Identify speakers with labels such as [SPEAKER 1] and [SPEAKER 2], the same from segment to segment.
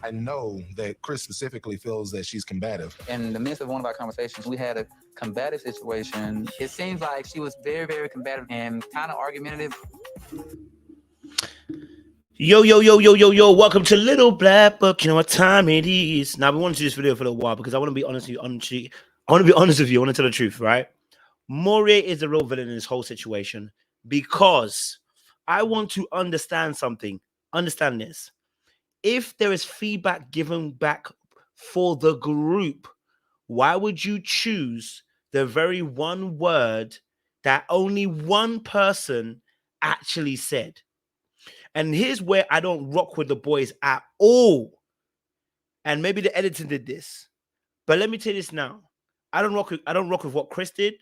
[SPEAKER 1] I know that Chris specifically feels that she's combative.
[SPEAKER 2] In the midst of one of our conversations, we had a combative situation. It seems like she was very, very combative and kind of argumentative.
[SPEAKER 3] Yo. Welcome to Little Black Book. You know what time it is. Now, we want to do this video for a little while because I want to be honest with you. I want to be honest with you. I want to tell the truth, right? Maurier is the real villain in this whole situation because I want to understand something. Understand this. If there is feedback given back for the group, why would you choose the very one word that only one person actually said? And here's where I don't rock with the boys at all. And maybe the editor did this. But let me tell you this now. I don't rock with what Chris did.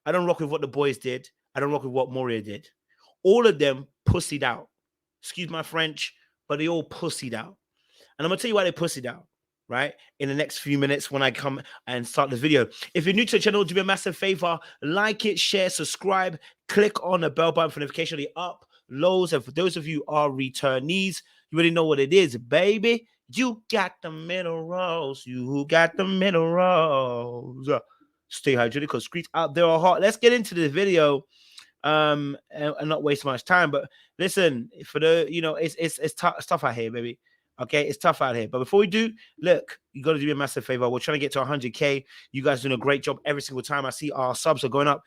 [SPEAKER 3] I don't rock with what the boys did. I don't rock with what Maurier did. All of them pussied out. Excuse my French, but they all pussied out. And I'm going to tell you why they pussied out, right? In the next few minutes when I come and start the video. If you're new to the channel, do me a massive favor. Like it, share, subscribe. Click on the bell button for notification uploads. And for those of you who are returnees, you already know what it is, baby. You got the minerals. You got the minerals. Stay hydrated because streets out there are hot. Let's get into the video. And not waste much time. But listen, for the it's tough out here, baby. Okay, it's tough out here. But before we do, look, you got to do me a massive favor. We're trying to get to 100K. You guys are doing a great job every single time. I see our subs are going up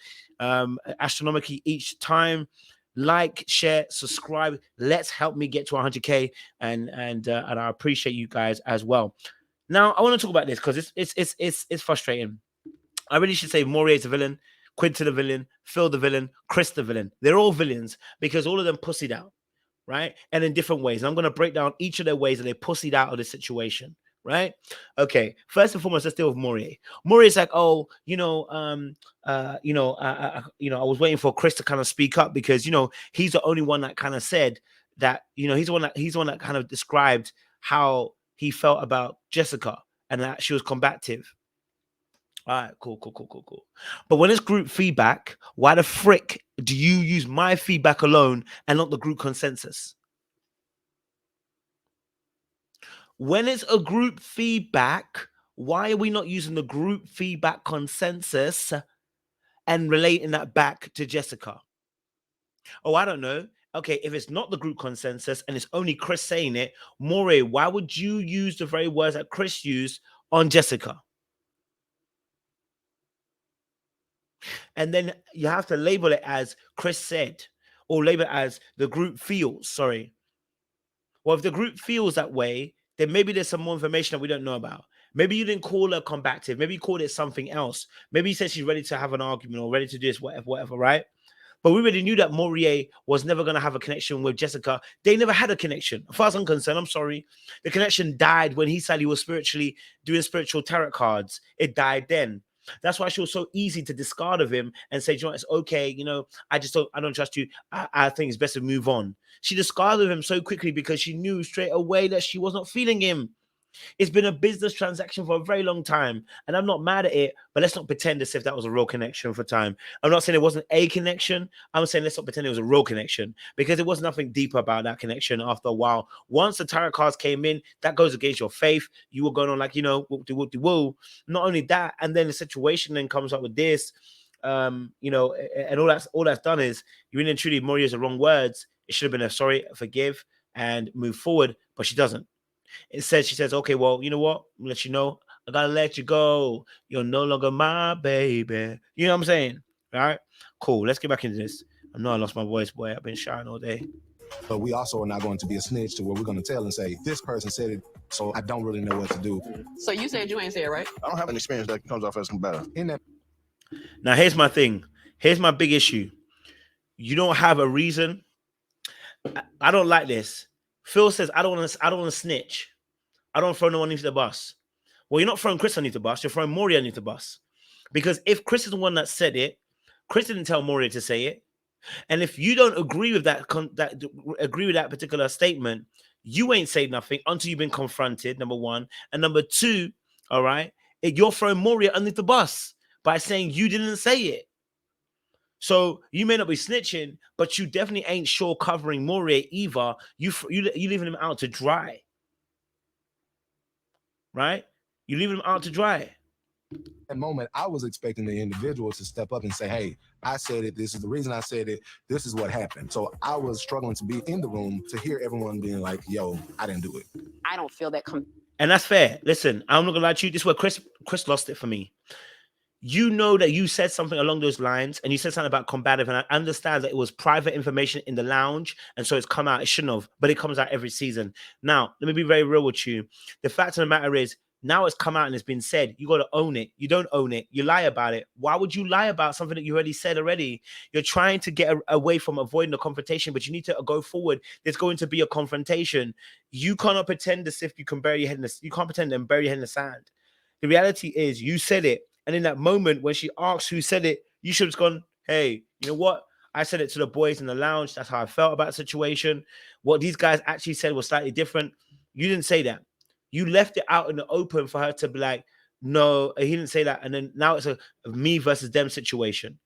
[SPEAKER 3] astronomically each time. Like, share, subscribe. Let's help me get to 100K, and I appreciate you guys as well. Now, I want to talk about this because it's frustrating. I really should say Maurier is the villain, Quinton the villain, Phil the villain, Chris the villain. They're all villains because all of them pussied out, right? And in different ways. And I'm going to break down each of their ways that they pussied out of the situation, right? Okay. First and foremost, let's deal with Maurier. Maurier's like, oh, I was waiting for Chris to kind of speak up because, he's the only one that kind of said that, he's the one that kind of described how he felt about Jessica and that she was combative. All right, cool. But when it's group feedback, why the frick do you use my feedback alone and not the group consensus? When it's a group feedback, why are we not using the group feedback consensus and relating that back to Jessica? Oh, I don't know. Okay, if it's not the group consensus and it's only Chris saying it, Maurier, why would you use the very words that Chris used on Jessica? And then you have to label it as Chris said, or label it as the group feels, sorry. Well, if the group feels that way, then maybe there's some more information that we don't know about. Maybe you didn't call her combative. Maybe you called it something else. Maybe you said she's ready to have an argument or ready to do this, whatever, right? But we already knew that Maurier was never going to have a connection with Jessica. They never had a connection. As far as I'm concerned, I'm sorry. The connection died when he said he was spiritually doing spiritual tarot cards. It died then. That's why she was so easy to discard of him and say, it's okay, I don't trust you. I think it's best to move on. She discarded him so quickly because she knew straight away that she was not feeling him. It's been a business transaction for a very long time, and I'm not mad at it, but let's not pretend as if that was a real connection for time. I'm not saying it wasn't a connection. I'm saying let's not pretend it was a real connection because there was nothing deeper about that connection after a while. Once the tarot cards came in, that goes against your faith. You were going on like, whoop-de-whoop-de-woo. Not only that, and then the situation then comes up with this, and all that's done is you really and truly Maurier used the wrong words. It should have been a sorry, forgive, and move forward, but she doesn't. She says, okay, well, you know what? I'll let you know. I gotta let you go. You're no longer my baby. You know what I'm saying? All right, cool. Let's get back into this. I know I lost my voice, boy. I've been shying all day.
[SPEAKER 1] But we also are not going to be a snitch to where we're going to tell and say, this person said it, so I don't really know what to do.
[SPEAKER 4] So you said you ain't said it, right?
[SPEAKER 5] I don't have an experience that comes off as combative.
[SPEAKER 3] Now, here's my thing. Here's my big issue. You don't have a reason. I don't like this. Phil says, I don't want to snitch. I don't throw no one into the bus. Well, you're not throwing Chris underneath the bus. You're throwing Maurier underneath the bus. Because if Chris is the one that said it, Chris didn't tell Maurier to say it. And if you don't agree with that particular statement, you ain't saying nothing until you've been confronted, number one. And number two, all right, you're throwing Maurier underneath the bus by saying you didn't say it. So you may not be snitching, but you definitely ain't sure covering Maurier either. You leaving him out to dry. right? You leave them out to dry.
[SPEAKER 1] That moment, I was expecting the individual to step up and say, hey, I said it. This is the reason I said it. This is what happened. So I was struggling to be in the room to hear everyone being like, yo, I didn't do it.
[SPEAKER 4] I don't feel that.
[SPEAKER 3] And that's fair. Listen, I'm not gonna lie to you. This is where Chris lost it for me. You know that you said something along those lines, and you said something about combative, and I understand that it was private information in the lounge, and so it's come out. It shouldn't have, but it comes out every season. Now, let me be very real with you. The fact of the matter is, now it's come out and it's been said. You got to own it. You don't own it. You lie about it. Why would you lie about something that you already said already? You're trying to get away from avoiding the confrontation, but you need to go forward. There's going to be a confrontation. You cannot pretend as if you can bury your head in the. You can't pretend and bury your head in the sand. The reality is, you said it. And in that moment, when she asked who said it, you should have gone, hey, you know what? I said it to the boys in the lounge. That's how I felt about the situation. What these guys actually said was slightly different. You didn't say that. You left it out in the open for her to be like, no, he didn't say that. And then now it's a me versus them situation.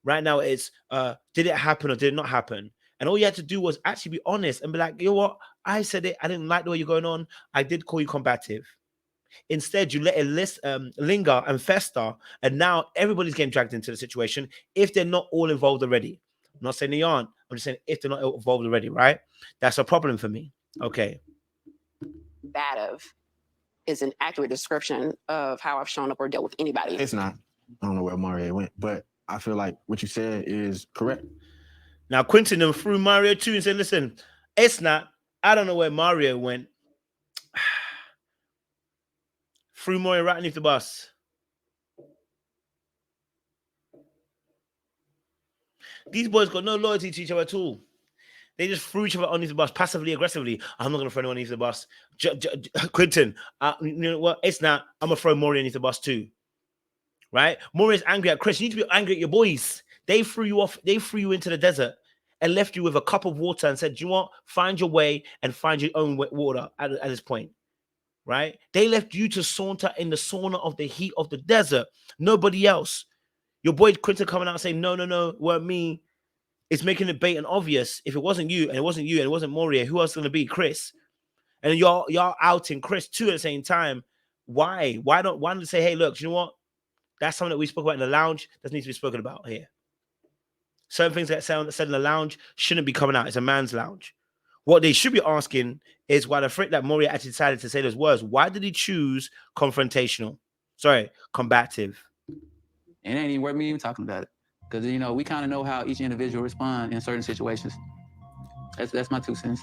[SPEAKER 3] Right now it's, did it happen or did it not happen? And all you had to do was actually be honest and be like, you know what? I said it. I didn't like the way you're going on. I did call you combative. Instead, you let it linger and fester, and now everybody's getting dragged into the situation if they're not all involved already. I'm not saying they aren't. I'm just saying if they're not involved already, right? That's a problem for me. Okay.
[SPEAKER 4] Combative is an accurate description of how I've shown up or dealt with anybody.
[SPEAKER 5] It's not. I don't know where Maurier went, but I feel like what you said is correct.
[SPEAKER 3] Now, Quentin then threw Maurier too and said, listen, it's not. I don't know where Maurier went. Threw Maurier right underneath the bus. These boys got no loyalty to each other at all. They just threw each other underneath the bus, passively, aggressively. I'm not going to throw anyone underneath the bus. Quentin, you know what? It's not. I'm going to throw Maurier underneath the bus too. Right? Maurier's angry at Chris. You need to be angry at your boys. They threw you off. They threw you into the desert and left you with a cup of water and said, you know what? Find your way and find your own water at this point. Right? They left you to saunter in the sauna of the heat of the desert. Nobody else. Your boy Quentin coming out and saying, no, weren't me. It's making it bait and obvious. If it wasn't you, and it wasn't you, and it wasn't Maurier, who else is going to be? Chris. And y'all outing Chris too at the same time. Why? Why don't say, hey, look, you know what? That's something that we spoke about in the lounge that needs to be spoken about here. Certain things that sound said in the lounge shouldn't be coming out. It's a man's lounge. What they should be asking is why the frick that Maurier actually decided to say those words. Why did he choose confrontational? Sorry, combative.
[SPEAKER 2] It ain't even worth me even talking about it. Because, you know, we kind of know how each individual responds in certain situations. That's my 2 cents.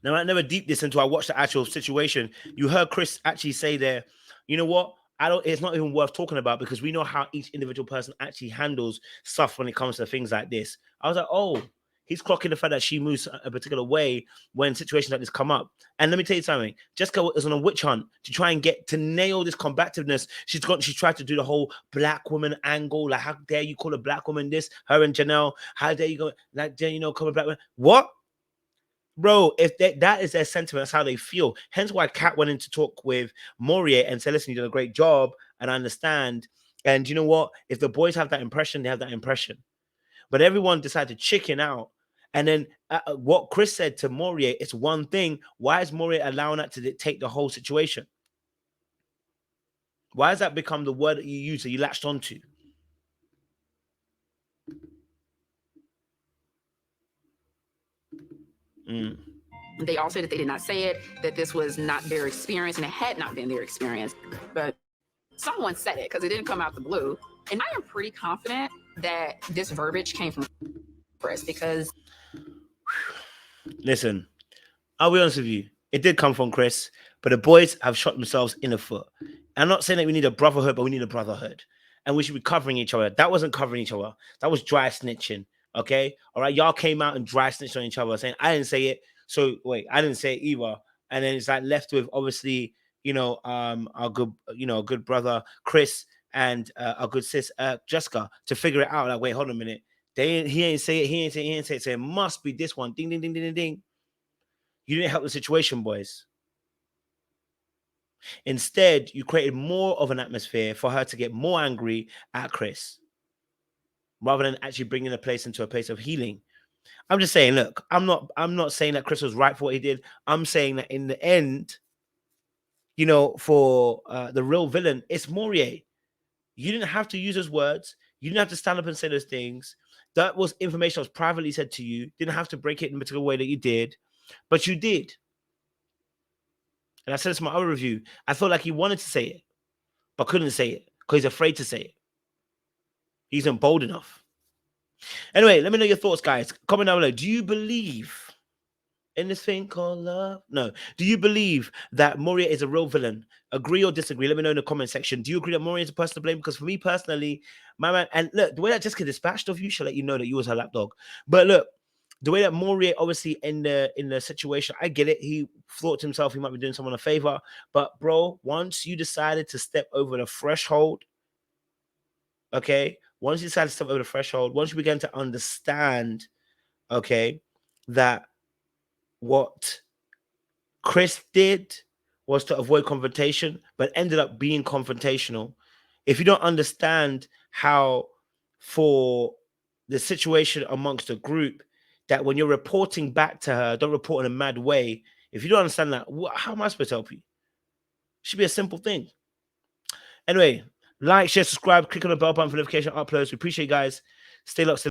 [SPEAKER 3] Now, I never deep this until I watched the actual situation. You heard Chris actually say there, you know what? It's not even worth talking about because we know how each individual person actually handles stuff when it comes to things like this. I was like, oh, he's clocking the fact that she moves a particular way when situations like this come up. And let me tell you something. Jessica is on a witch hunt to try and get to nail this combativeness. She tried to do the whole black woman angle. Like, how dare you call a black woman this? Her and Janelle. How dare you go? Like, dare you know, call a black woman? What? Bro, if that is their sentiment, that's how they feel. Hence why Kat went in to talk with Maurier and said, listen, you did a great job, and I understand. And you know what? If the boys have that impression, they have that impression. But everyone decided to chicken out. And then what Chris said to Maurier, it's one thing. Why is Maurier allowing that to dictate the whole situation? Why has that become the word that you use that you latched onto?
[SPEAKER 4] They all said that they did not say it, that this was not their experience, and it had not been their experience. But someone said it because it didn't come out the blue. And I am pretty confident that this verbiage came from Chris because...
[SPEAKER 3] Listen, I'll be honest with you. It did come from Chris, but the boys have shot themselves in the foot. I'm not saying that we need a brotherhood, but we need a brotherhood. And we should be covering each other. That wasn't covering each other. That was dry snitching. Okay? All right? Y'all came out and dry snitched on each other saying, I didn't say it. So, wait, I didn't say it either. And then it's like left with, obviously, you know, our good brother, Chris, and our good sis, Jessica, to figure it out. Like, wait, hold on a minute. He ain't say it. He ain't say it. So it must be this one. Ding, ding, ding, ding, ding, ding. You didn't help the situation, boys. Instead, you created more of an atmosphere for her to get more angry at Chris, rather than actually bringing the place into a place of healing. I'm just saying, look, I'm not saying that Chris was right for what he did. I'm saying that in the end, you know, for the real villain, it's Maurier. You didn't have to use those words. You didn't have to stand up and say those things. That was information that was privately said to you. Didn't have to break it in a particular way that you did, but you did. And I said this in my other review. I felt like he wanted to say it, but couldn't say it because he's afraid to say it. He isn't bold enough. Anyway, let me know your thoughts, guys. Comment down below. Do you believe in this thing called love? No. Do you believe that Maurier is a real villain? Agree or disagree? Let me know in the comment section. Do you agree that Maurier is a person to blame? Because for me personally, my man, and look, the way that Jessica dispatched of you should let you know that you was her lapdog. But look, the way that Maurier, obviously in the situation, I get it. He thought to himself he might be doing someone a favor. But bro, once you decided to step over the threshold, okay, once you decided to step over the threshold, once you began to understand, okay, that what Chris did was to avoid confrontation, but ended up being confrontational. If you don't understand how, for the situation amongst the group, that when you're reporting back to her, don't report in a mad way. If you don't understand that, how am I supposed to help you? It should be a simple thing. Anyway, like, share, subscribe, click on the bell button for notification uploads. We appreciate you guys. Stay locked.